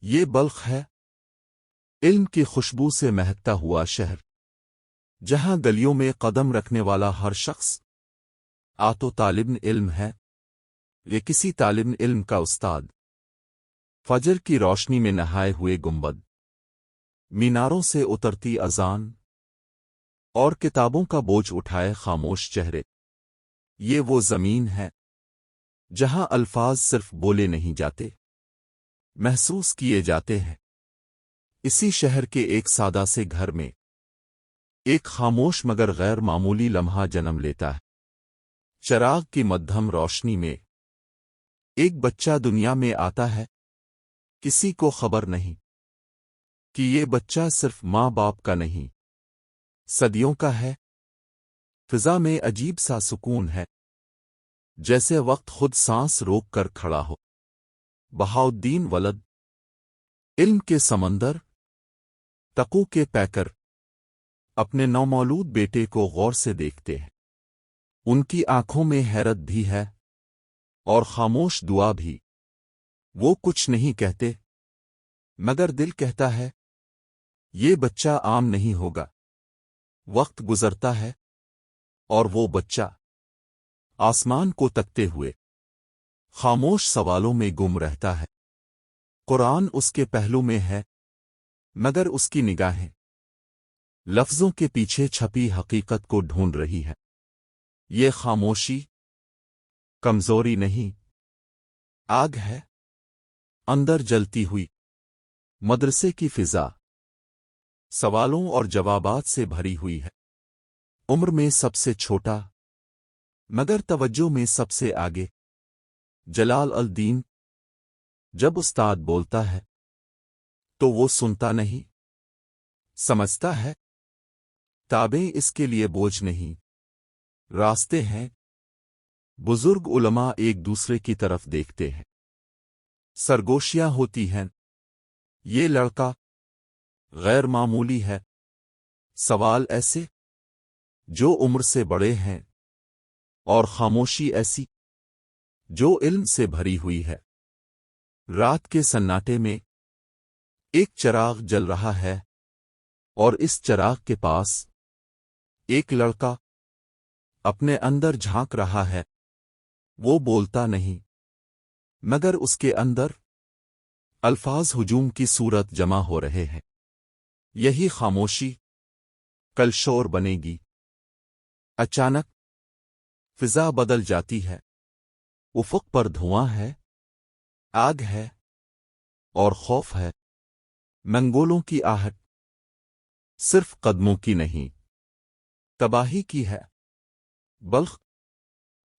یہ بلخ ہے، علم کی خوشبو سے مہکتا ہوا شہر، جہاں گلیوں میں قدم رکھنے والا ہر شخص تو طالب علم ہے، یہ کسی طالب علم کا استاد۔ فجر کی روشنی میں نہائے ہوئے گنبد، میناروں سے اترتی اذان، اور کتابوں کا بوجھ اٹھائے خاموش چہرے، یہ وہ زمین ہے جہاں الفاظ صرف بولے نہیں جاتے، محسوس کیے جاتے ہیں۔ اسی شہر کے ایک سادہ سے گھر میں ایک خاموش مگر غیر معمولی لمحہ جنم لیتا ہے۔ چراغ کی مدھم روشنی میں ایک بچہ دنیا میں آتا ہے، کسی کو خبر نہیں کہ یہ بچہ صرف ماں باپ کا نہیں، صدیوں کا ہے۔ فضا میں عجیب سا سکون ہے، جیسے وقت خود سانس روک کر کھڑا ہو۔ بہاؤالدین ولد، علم کے سمندر، تقو کے پیکر، اپنے نومولود بیٹے کو غور سے دیکھتے ہیں۔ ان کی آنکھوں میں حیرت بھی ہے اور خاموش دعا بھی۔ وہ کچھ نہیں کہتے، مگر دل کہتا ہے یہ بچہ عام نہیں ہوگا۔ وقت گزرتا ہے اور وہ بچہ آسمان کو تکتے ہوئے خاموش سوالوں میں گم رہتا ہے۔ قرآن اس کے پہلو میں ہے، مگر اس کی نگاہیں لفظوں کے پیچھے چھپی حقیقت کو ڈھونڈ رہی ہے۔ یہ خاموشی کمزوری نہیں، آگ ہے، اندر جلتی ہوئی۔ مدرسے کی فضا سوالوں اور جوابات سے بھری ہوئی ہے۔ عمر میں سب سے چھوٹا، مگر توجہ میں سب سے آگے، جلال الدین۔ جب استاد بولتا ہے تو وہ سنتا نہیں، سمجھتا ہے کتابیں اس کے لیے بوجھ نہیں، راستے ہیں۔ بزرگ علماء ایک دوسرے کی طرف دیکھتے ہیں، سرگوشیاں ہوتی ہیں۔ یہ لڑکا غیر معمولی ہے، سوال ایسے جو عمر سے بڑے ہیں، اور خاموشی ایسی جو علم سے بھری ہوئی ہے۔ رات کے سناٹے میں ایک چراغ جل رہا ہے، اور اس چراغ کے پاس ایک لڑکا اپنے اندر جھانک رہا ہے۔ وہ بولتا نہیں، مگر اس کے اندر الفاظ ہجوم کی صورت جمع ہو رہے ہیں۔ یہی خاموشی کل شور بنے گی۔ اچانک فضا بدل جاتی ہے، افق پر دھواں ہے، آگ ہے اور خوف ہے۔ منگولوں کی آہٹ صرف قدموں کی نہیں، تباہی کی ہے۔ بلخ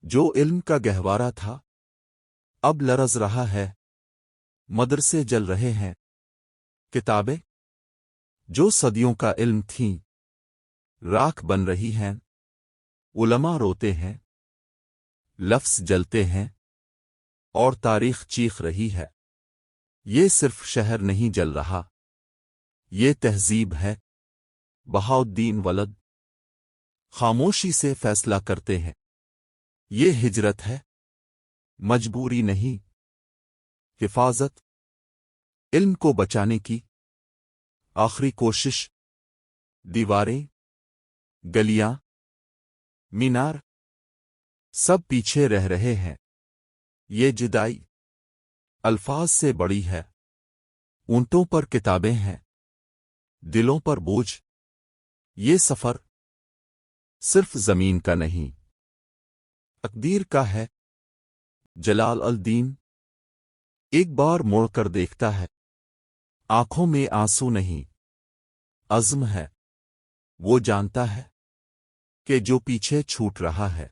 جو علم کا گہوارہ تھا اب لرز رہا ہے، مدرسے جل رہے ہیں، کتابیں جو صدیوں کا علم تھیں راکھ بن رہی ہیں، علماء روتے ہیں، لفظ جلتے ہیں، اور تاریخ چیخ رہی ہے۔ یہ صرف شہر نہیں جل رہا، یہ تہذیب ہے۔ بہاؤالدین ولد خاموشی سے فیصلہ کرتے ہیں۔ یہ ہجرت ہے، مجبوری نہیں، حفاظت، علم کو بچانے کی آخری کوشش۔ دیواریں، گلیاں، مینار سب پیچھے رہ رہے ہیں۔ یہ جدائی الفاظ سے بڑی ہے، اونٹوں پر کتابیں ہیں، دلوں پر بوجھ۔ یہ سفر صرف زمین کا نہیں، تقدیر کا ہے۔ جلال الدین ایک بار مڑ کر دیکھتا ہے، آنکھوں میں آنسو نہیں، عزم ہے۔ وہ جانتا ہے کہ جو پیچھے چھوٹ رہا ہے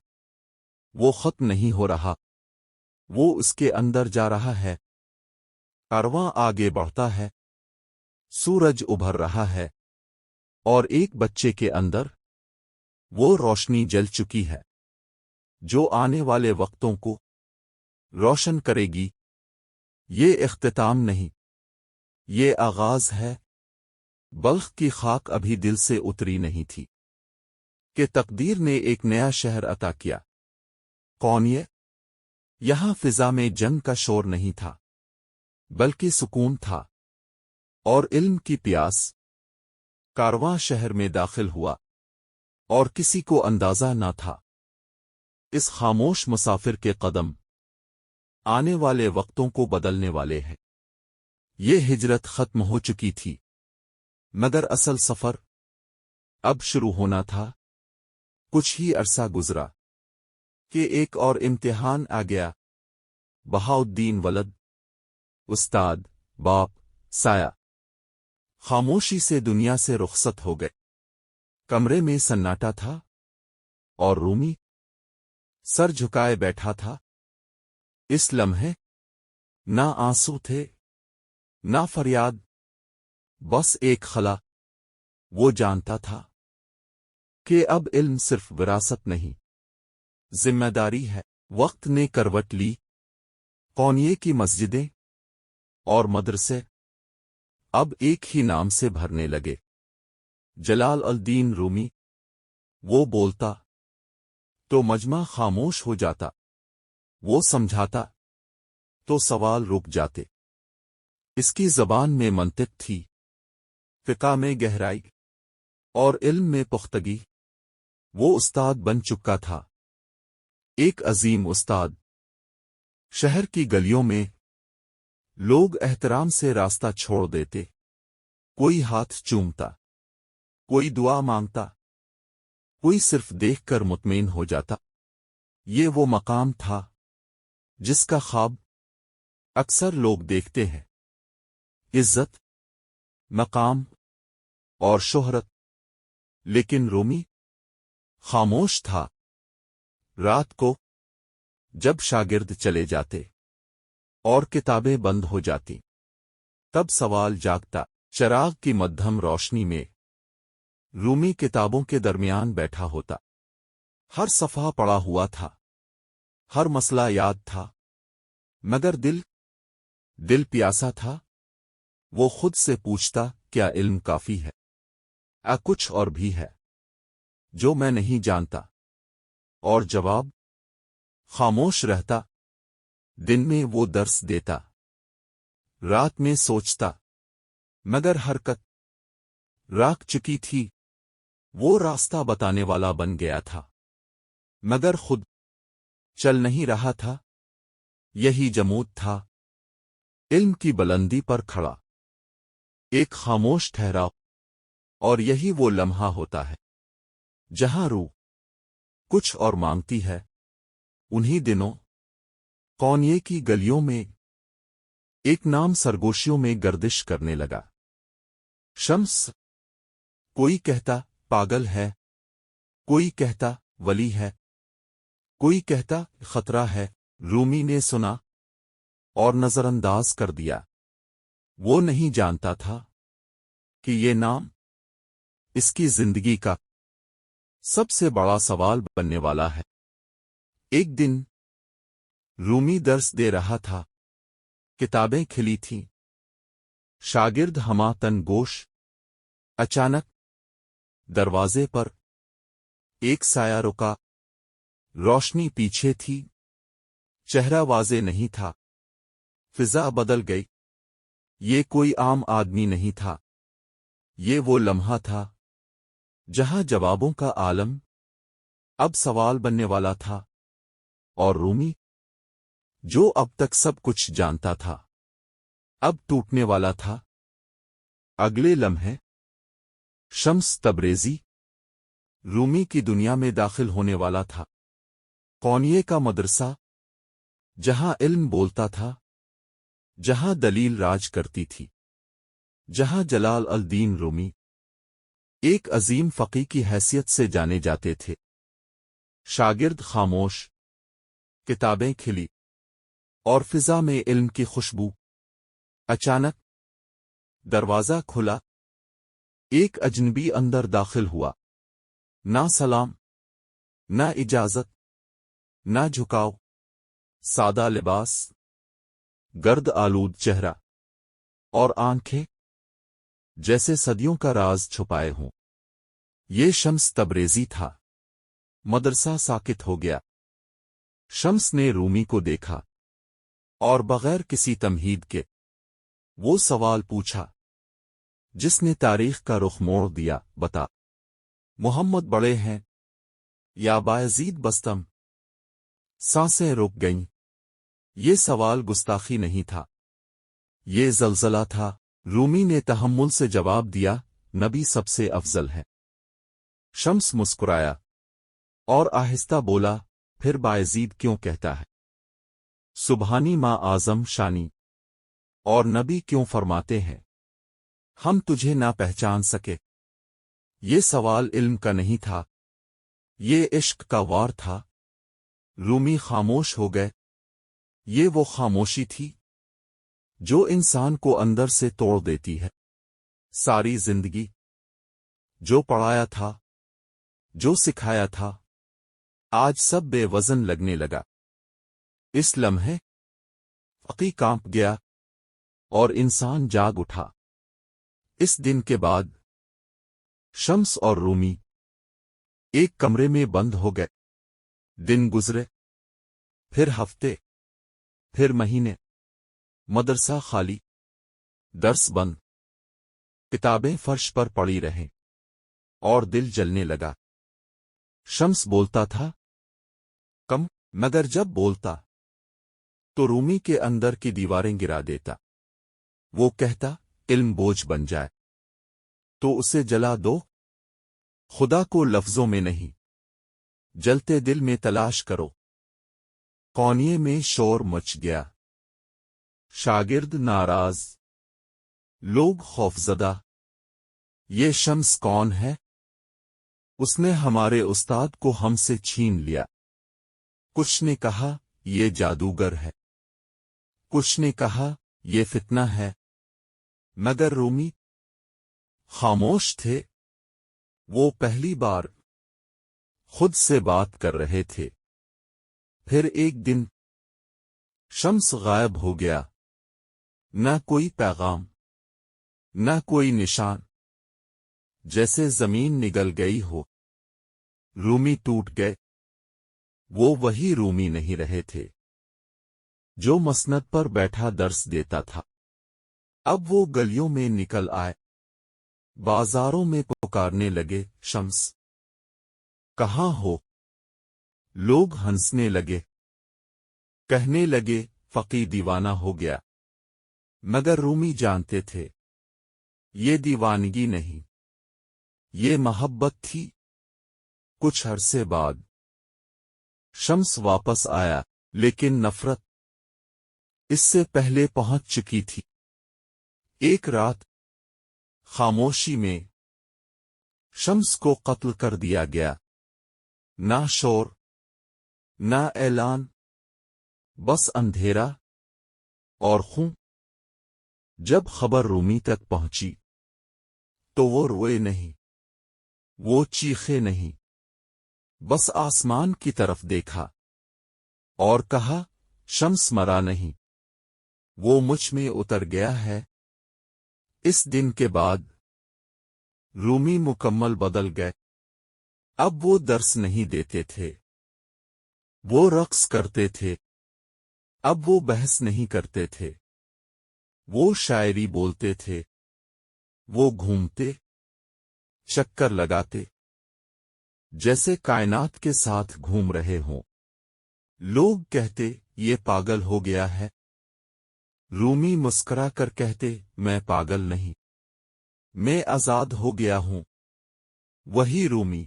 وہ ختم نہیں ہو رہا، وہ اس کے اندر جا رہا ہے۔ کارواں آگے بڑھتا ہے، سورج ابھر رہا ہے، اور ایک بچے کے اندر وہ روشنی جل چکی ہے جو آنے والے وقتوں کو روشن کرے گی۔ یہ اختتام نہیں، یہ آغاز ہے۔ بلخ کی خاک ابھی دل سے اتری نہیں تھی کہ تقدیر نے ایک نیا شہر عطا کیا۔ کون یہ؟ یہاں فضا میں جنگ کا شور نہیں تھا، بلکہ سکون تھا۔ اور علم کی پیاس کارواں شہر میں داخل ہوا اور کسی کو اندازہ نہ تھا اس خاموش مسافر کے قدم آنے والے وقتوں کو بدلنے والے ہیں۔ یہ ہجرت ختم ہو چکی تھی مگر اصل سفر اب شروع ہونا تھا۔ کچھ ہی عرصہ گزرا کہ ایک اور امتحان آ گیا۔ بہاؤالدین ولد، استاد، باپ، سایہ، خاموشی سے دنیا سے رخصت ہو گئے۔ کمرے میں سناٹا تھا اور رومی سر جھکائے بیٹھا تھا۔ اس لمحے نہ آنسو تھے نہ فریاد، بس ایک خلا۔ وہ جانتا تھا کہ اب علم صرف وراثت نہیں، ذمہ داری ہے۔ وقت نے کروٹ لی۔ قونیے کی مسجدیں اور مدرسے اب ایک ہی نام سے بھرنے لگے، جلال الدین رومی۔ وہ بولتا تو مجمع خاموش ہو جاتا، وہ سمجھاتا تو سوال رک جاتے۔ اس کی زبان میں منطق تھی، فقہ میں گہرائی اور علم میں پختگی۔ وہ استاد بن چکا تھا، ایک عظیم استاد۔ شہر کی گلیوں میں لوگ احترام سے راستہ چھوڑ دیتے، کوئی ہاتھ چومتا، کوئی دعا مانگتا، کوئی صرف دیکھ کر مطمئن ہو جاتا۔ یہ وہ مقام تھا جس کا خواب اکثر لوگ دیکھتے ہیں، عزت، مقام اور شہرت، لیکن رومی خاموش تھا۔ رات کو جب شاگرد چلے جاتے اور کتابیں بند ہو جاتی، تب سوال جاگتا۔ چراغ کی مدھم روشنی میں رومی کتابوں کے درمیان بیٹھا ہوتا، ہر صفحہ پڑا ہوا تھا، ہر مسئلہ یاد تھا، مگر دل پیاسا تھا۔ وہ خود سے پوچھتا، کیا علم کافی ہے؟ کچھ اور بھی ہے جو میں نہیں جانتا؟ اور جواب خاموش رہتا۔ دن میں وہ درس دیتا، رات میں سوچتا، مگر حرکت راک چکی تھی۔ وہ راستہ بتانے والا بن گیا تھا، مگر خود چل نہیں رہا تھا۔ یہی جمود تھا، علم کی بلندی پر کھڑا، ایک خاموش ٹھہراؤ۔ اور یہی وہ لمحہ ہوتا ہے جہاں روح کچھ اور مانگتی ہے۔ انہی دنوں قونیے کی گلیوں میں ایک نام سرگوشیوں میں گردش کرنے لگا، شمس۔ کوئی کہتا پاگل ہے، کوئی کہتا ولی ہے، کوئی کہتا خطرہ ہے۔ رومی نے سنا اور نظر انداز کر دیا۔ وہ نہیں جانتا تھا کہ یہ نام اس کی زندگی کا سب سے بڑا سوال بننے والا ہے۔ ایک دن رومی درس دے رہا تھا، کتابیں کھلی تھیں، شاگرد ہما تن گوش۔ اچانک دروازے پر ایک سایہ رکا، روشنی پیچھے تھی، چہرہ واضح نہیں تھا۔ فضا بدل گئی، یہ کوئی عام آدمی نہیں تھا، یہ وہ لمحہ تھا جہاں جوابوں کا عالم اب سوال بننے والا تھا، اور رومی جو اب تک سب کچھ جانتا تھا اب ٹوٹنے والا تھا۔ اگلے لمحے شمس تبریزی رومی کی دنیا میں داخل ہونے والا تھا، قونیے کا مدرسہ، جہاں علم بولتا تھا، جہاں دلیل راج کرتی تھی، جہاں جلال الدین رومی ایک عظیم فقی کی حیثیت سے جانے جاتے تھے۔ شاگرد خاموش، کتابیں کھلی اور فضا میں علم کی خوشبو۔ اچانک دروازہ کھلا، ایک اجنبی اندر داخل ہوا، نہ سلام، نہ اجازت، نہ جھکاؤ، سادہ لباس، گرد آلود چہرہ اور آنکھیں جیسے صدیوں کا راز چھپائے ہوں۔ یہ شمس تبریزی تھا۔ مدرسہ ساکت ہو گیا۔ شمس نے رومی کو دیکھا اور بغیر کسی تمہید کے وہ سوال پوچھا، جس نے تاریخ کا رخ موڑ دیا، بتا محمد بڑے ہیں یا بایزید بستم؟ سانسیں رک گئیں۔ یہ سوال گستاخی نہیں تھا، یہ زلزلہ تھا۔ رومی نے تحمل سے جواب دیا، نبی سب سے افضل ہے۔ شمس مسکرایا اور آہستہ بولا، پھر بایزید کیوں کہتا ہے سبحانی ما اعظم شانی؟ اور نبی کیوں فرماتے ہیں ہم تجھے نہ پہچان سکے؟ یہ سوال علم کا نہیں تھا، یہ عشق کا وار تھا۔ رومی خاموش ہو گئے۔ یہ وہ خاموشی تھی جو انسان کو اندر سے توڑ دیتی ہے۔ ساری زندگی جو پڑھایا تھا، جو سکھایا تھا، آج سب بے وزن لگنے لگا۔ اس لمحے فقی کانپ گیا اور انسان جاگ اٹھا۔ اس دن کے بعد شمس اور رومی ایک کمرے میں بند ہو گئے۔ دن گزرے، پھر ہفتے، پھر مہینے، مدرسہ خالی، درس بند، کتابیں فرش پر پڑی رہیں، اور دل جلنے لگا۔ شمس بولتا تھا کم، مگر جب بولتا تو رومی کے اندر کی دیواریں گرا دیتا۔ وہ کہتا علم بوجھ بن جائے تو اسے جلا دو، خدا کو لفظوں میں نہیں، جلتے دل میں تلاش کرو۔ قونیے میں شور مچ گیا، شاگرد ناراض، لوگ خوفزدہ۔ یہ شمس کون ہے؟ اس نے ہمارے استاد کو ہم سے چھین لیا۔ کچھ نے کہا یہ جادوگر ہے، کچھ نے کہا یہ فتنہ ہے، مگر رومی خاموش تھے۔ وہ پہلی بار خود سے بات کر رہے تھے۔ پھر ایک دن شمس غائب ہو گیا، نہ کوئی پیغام، نہ کوئی نشان، جیسے زمین نگل گئی ہو۔ رومی ٹوٹ گئے۔ وہ وہی رومی نہیں رہے تھے جو مسند پر بیٹھا درس دیتا تھا۔ اب وہ گلیوں میں نکل آئے، بازاروں میں پکارنے لگے، شمس کہاں ہو؟ لوگ ہنسنے لگے، کہنے لگے فقی دیوانہ ہو گیا۔ مگر رومی جانتے تھے یہ دیوانگی نہیں، یہ محبت تھی۔ کچھ عرصے بعد شمس واپس آیا، لیکن نفرت اس سے پہلے پہنچ چکی تھی۔ ایک رات خاموشی میں شمس کو قتل کر دیا گیا۔ نہ شور، نہ اعلان، بس اندھیرا اور خون۔ جب خبر رومی تک پہنچی تو وہ روئے نہیں، وہ چیخے نہیں، بس آسمان کی طرف دیکھا اور کہا شمس مرا نہیں، وہ مجھ میں اتر گیا ہے۔ اس دن کے بعد رومی مکمل بدل گئے۔ اب وہ درس نہیں دیتے تھے، وہ رقص کرتے تھے۔ اب وہ بحث نہیں کرتے تھے، وہ شاعری بولتے تھے۔ وہ گھومتے، چکر لگاتے، جیسے کائنات کے ساتھ گھوم رہے ہوں۔ لوگ کہتے یہ پاگل ہو گیا ہے۔ رومی مسکرا کر کہتے میں پاگل نہیں، میں آزاد ہو گیا ہوں۔ وہی رومی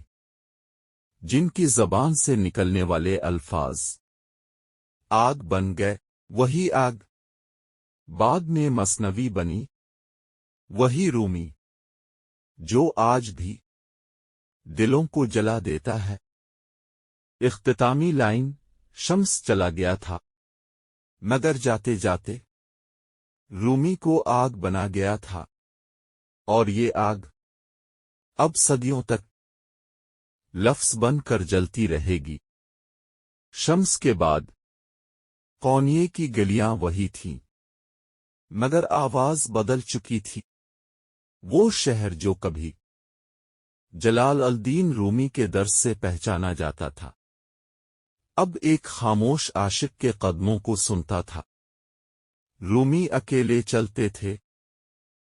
جن کی زبان سے نکلنے والے الفاظ آگ بن گئے، وہی آگ بعد میں مثنوی بنی، وہی رومی جو آج بھی دلوں کو جلا دیتا ہے۔ اختتامی لائن، شمس چلا گیا تھا، مگر جاتے جاتے رومی کو آگ بنا گیا تھا، اور یہ آگ اب صدیوں تک لفظ بن کر جلتی رہے گی۔ شمس کے بعد قونیے کی گلیاں وہی تھیں، مگر آواز بدل چکی تھی۔ وہ شہر جو کبھی جلال الدین رومی کے درس سے پہچانا جاتا تھا، اب ایک خاموش عاشق کے قدموں کو سنتا تھا۔ رومی اکیلے چلتے تھے،